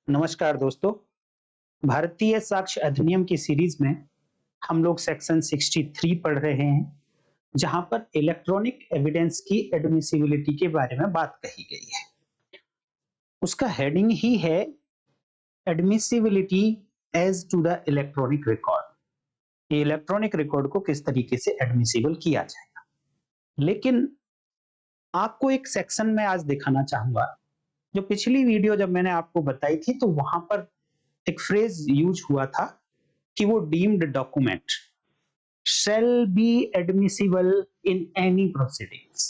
नमस्कार दोस्तों। भारतीय साक्ष्य अधिनियम की सीरीज में हम लोग सेक्शन 63 पढ़ रहे हैं, जहां पर इलेक्ट्रॉनिक एविडेंस की एडमिसिबिलिटी के बारे में बात कही गई है। उसका हेडिंग ही है admissibility as to the electronic record. ये इलेक्ट्रॉनिक रिकॉर्ड को किस तरीके से एडमिसिबल किया जाएगा। लेकिन आपको एक सेक्शन में आज दिखाना चाहूंगा, जो पिछली वीडियो जब मैंने आपको बताई थी तो वहां पर एक फ्रेज यूज हुआ था कि वो deemed document shall be admissible in any proceedings।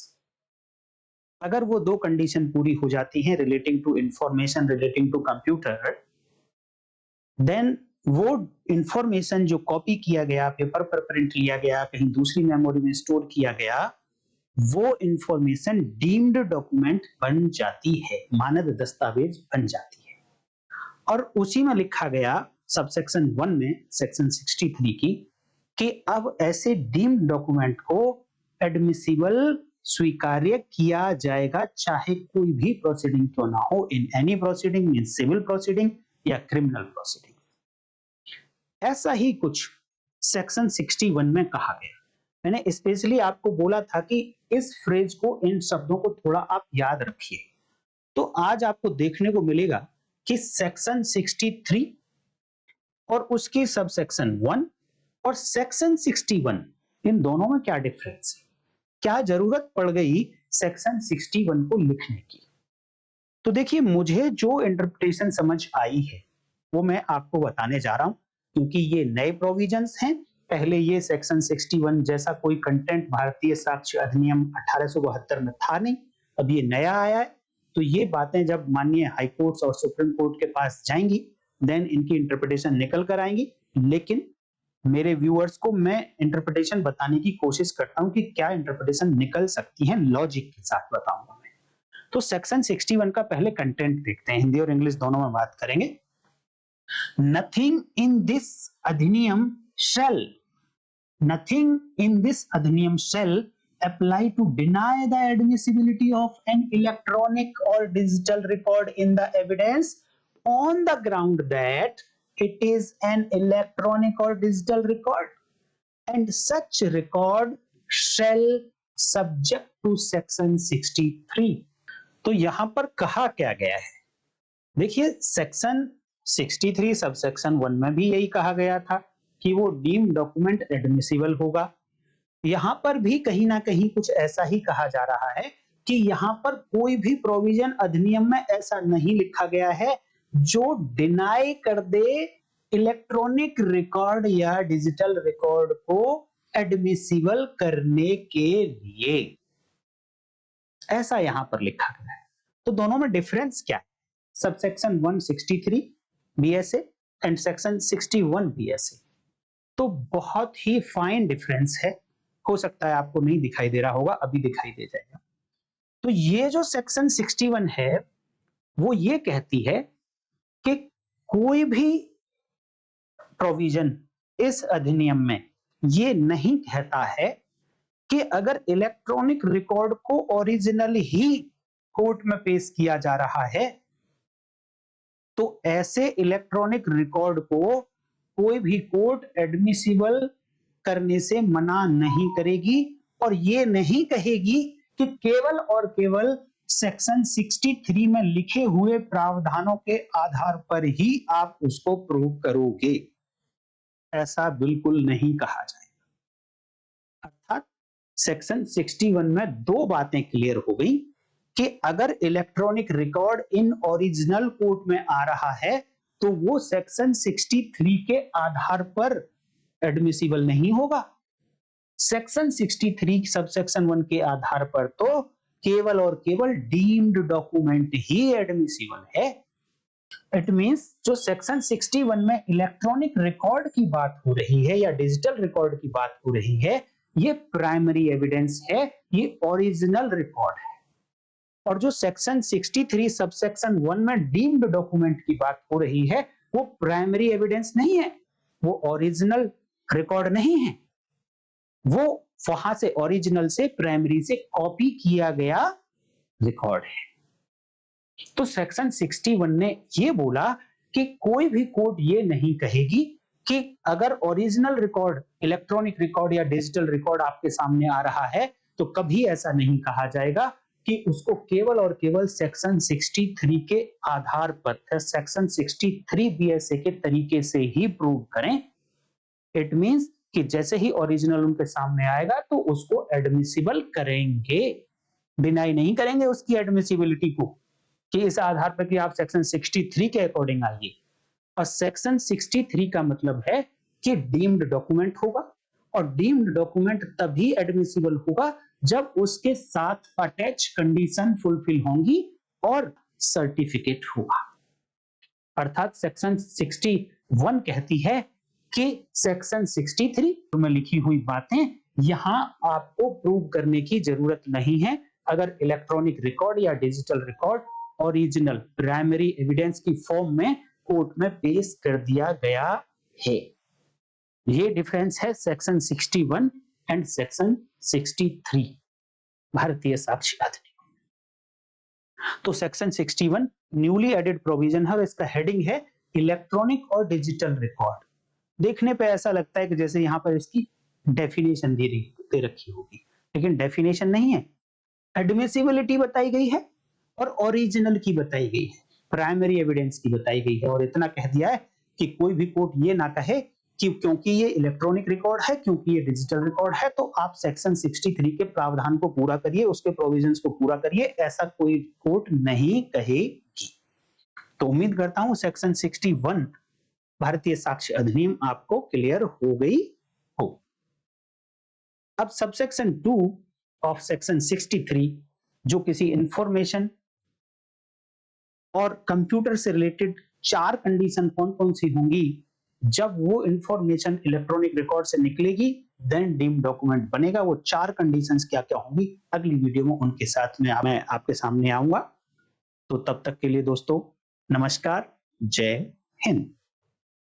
अगर वो दो कंडीशन पूरी हो जाती हैं relating to information relating to computer, then वो इंफॉर्मेशन जो कॉपी किया गया, पेपर पर प्रिंट लिया गया, कहीं दूसरी मेमोरी में स्टोर किया गया, वो इंफॉर्मेशन डीम्ड डॉक्यूमेंट बन जाती है, मानद दस्तावेज बन जाती है। और उसी में लिखा गया सबसेक्शन 1 में सेक्शन 63 की कि अब ऐसे डीम्ड डॉक्यूमेंट को एडमिसिबल स्वीकार्य किया जाएगा, चाहे कोई भी प्रोसीडिंग क्यों ना हो, in any proceeding, mean civil proceeding या क्रिमिनल प्रोसीडिंग। ऐसा ही कुछ सेक्शन 61 में कहा गया। मैंने स्पेशली आपको बोला था कि इस फ्रेज को, इन शब्दों को थोड़ा आप याद रखिए। तो आज आपको देखने को मिलेगा कि सेक्शन 63 और उसकी सबसेक्शन 1 और सेक्शन 61, इन दोनों में क्या डिफरेंस है, क्या जरूरत पड़ गई सेक्शन 61 को लिखने की। तो देखिए, मुझे जो इंटरप्रिटेशन समझ आई है वो मैं आपको बताने जा रहा हूं, क्योंकि ये नए प्रोविजंस हैं। पहले ये सेक्शन 61 जैसा कोई कंटेंट भारतीय साक्ष्य अधिनियम 1872 में था नहीं, अब ये नया आया है। तो ये बातें जब माननीय हाई कोर्ट्स और सुप्रीम कोर्ट के पास जाएंगी, देन इनकी इंटरप्रिटेशन निकल कर आएंगी। लेकिन मेरे व्यूअर्स को मैं इंटरप्रिटेशन बताने की कोशिश करता हूं कि क्या इंटरप्रिटेशन निकल सकती है, लॉजिक के साथ बताऊंगा मैं। तो सेक्शन 61 का पहले कंटेंट देखते हैं, हिंदी और इंग्लिश दोनों में बात करेंगे। नथिंग इन दिस अधिनियम shall nothing in this अधिनियम shall apply to deny the admissibility of an electronic or digital record in the evidence on the ground that it is an electronic or digital record and such record shall subject to section 63। तो यहां पर कहा क्या गया है, देखिए section 63 subsection 1 में भी यही कहा गया था कि वो डीम डॉक्यूमेंट एडमिसिबल होगा। यहां पर भी कहीं ना कहीं कुछ ऐसा ही कहा जा रहा है कि यहां पर कोई भी प्रोविजन अधिनियम में ऐसा नहीं लिखा गया है जो डिनाई कर दे इलेक्ट्रॉनिक रिकॉर्ड या डिजिटल रिकॉर्ड को एडमिसिबल करने के लिए। ऐसा यहां पर लिखा गया है। तो दोनों में डिफरेंस क्या है? Subsection 163 BSA and section 61 BSA. तो बहुत ही फाइन डिफरेंस है। हो सकता है आपको नहीं दिखाई दे रहा होगा, अभी दिखाई दे जाएगा। तो ये जो सेक्शन 61 है वो ये कहती है कि कोई भी प्रोविजन इस अधिनियम में ये नहीं कहता है कि अगर इलेक्ट्रॉनिक रिकॉर्ड को ओरिजिनल ही कोर्ट में पेश किया जा रहा है तो ऐसे इलेक्ट्रॉनिक रिकॉर्ड को कोई भी कोर्ट एडमिसिबल करने से मना नहीं करेगी, और ये नहीं कहेगी कि केवल और केवल सेक्शन 63 में लिखे हुए प्रावधानों के आधार पर ही आप उसको प्रूव करोगे। ऐसा बिल्कुल नहीं कहा जाएगा। अर्थात सेक्शन 61 में दो बातें क्लियर हो गई कि अगर electronic record in original court में आ रहा है तो वो सेक्शन 63 के आधार पर एडमिसिबल नहीं होगा। सेक्शन 63 सबसेक्शन 1 के आधार पर तो केवल और केवल डीम्ड डॉक्यूमेंट ही एडमिसिबल है। इट मींस जो सेक्शन 61 में इलेक्ट्रॉनिक रिकॉर्ड की बात हो रही है या डिजिटल रिकॉर्ड की बात हो रही है, ये प्राइमरी एविडेंस है, ये ओरिजिनल रिकॉर्ड है। और जो सेक्शन 63 सबसेक्शन 1 में डीम्ड डॉक्यूमेंट की बात हो रही है वो प्राइमरी एविडेंस नहीं है, वो ओरिजिनल रिकॉर्ड नहीं है, वो वहां से ओरिजिनल से प्राइमरी से कॉपी किया गया रिकॉर्ड है। तो सेक्शन 61 ने ये बोला कि कोई भी कोर्ट ये नहीं कहेगी कि अगर ओरिजिनल रिकॉर्ड, इलेक्ट्रॉनिक रिकॉर्ड या डिजिटल रिकॉर्ड आपके सामने आ रहा है, तो कभी ऐसा नहीं कहा जाएगा कि उसको केवल और केवल सेक्शन 63 के आधार पर, सेक्शन 63 बीएसए के तरीके से ही प्रूव करें। इट मींस कि जैसे ही ओरिजिनल उनके सामने आएगा तो उसको एडमिसिबल करेंगे, डिनाई नहीं करेंगे उसकी एडमिसिबिलिटी को कि इस आधार पर कि आप सेक्शन 63 के अकॉर्डिंग आइए। और सेक्शन 63 का मतलब है कि डीम्ड डॉक्यूमेंट होगा, और डीम्ड डॉक्यूमेंट तभी एडमिसिबल होगा जब उसके साथ अटैच कंडीशन फुलफिल होंगी और सर्टिफिकेट होगा। अर्थात सेक्शन 61 कहती है कि सेक्शन 63 में लिखी हुई बातें यहां आपको प्रूव करने की जरूरत नहीं है अगर इलेक्ट्रॉनिक रिकॉर्ड या digital record original primary evidence की फॉर्म में कोर्ट में पेश कर दिया गया है। ये डिफरेंस है सेक्शन 61 एंड सेक्शन 63 भारतीय साक्ष्य अधिनियम। तो सेक्शन 61 न्यूली एडेड प्रोविजन है और इसका हेडिंग है इलेक्ट्रॉनिक और डिजिटल रिकॉर्ड। देखने पे ऐसा लगता है कि जैसे यहाँ पर इसकी डेफिनेशन दे रखी होगी, लेकिन डेफिनेशन नहीं है, एडमिसिबिलिटी बताई गई है और ओरिजिनल की बताई गई है, प्राइमरी एविडेंस की बताई गई है। और इतना कह दिया है कि कोई भी कोर्ट ये ना कहे कि क्योंकि ये इलेक्ट्रॉनिक रिकॉर्ड है, क्योंकि ये डिजिटल रिकॉर्ड है, तो आप सेक्शन 63 के प्रावधान को पूरा करिए, उसके प्रोविजंस को पूरा करिए, ऐसा कोई कोर्ट नहीं कहेगी। तो उम्मीद करता हूं सेक्शन 61 भारतीय साक्ष्य अधिनियम आपको क्लियर हो गई हो। अब सबसेक्शन 2 ऑफ सेक्शन 63 जो किसी इंफॉर्मेशन और कंप्यूटर से रिलेटेड 4 कंडीशन कौन कौन सी होंगी जब वो इंफॉर्मेशन इलेक्ट्रॉनिक रिकॉर्ड से निकलेगी देन डीम्ड डॉक्यूमेंट बनेगा, वो 4 कंडीशंस क्या क्या होंगी अगली वीडियो में उनके साथ में मैं आपके सामने आऊंगा। तो तब तक के लिए दोस्तों नमस्कार, जय हिंद।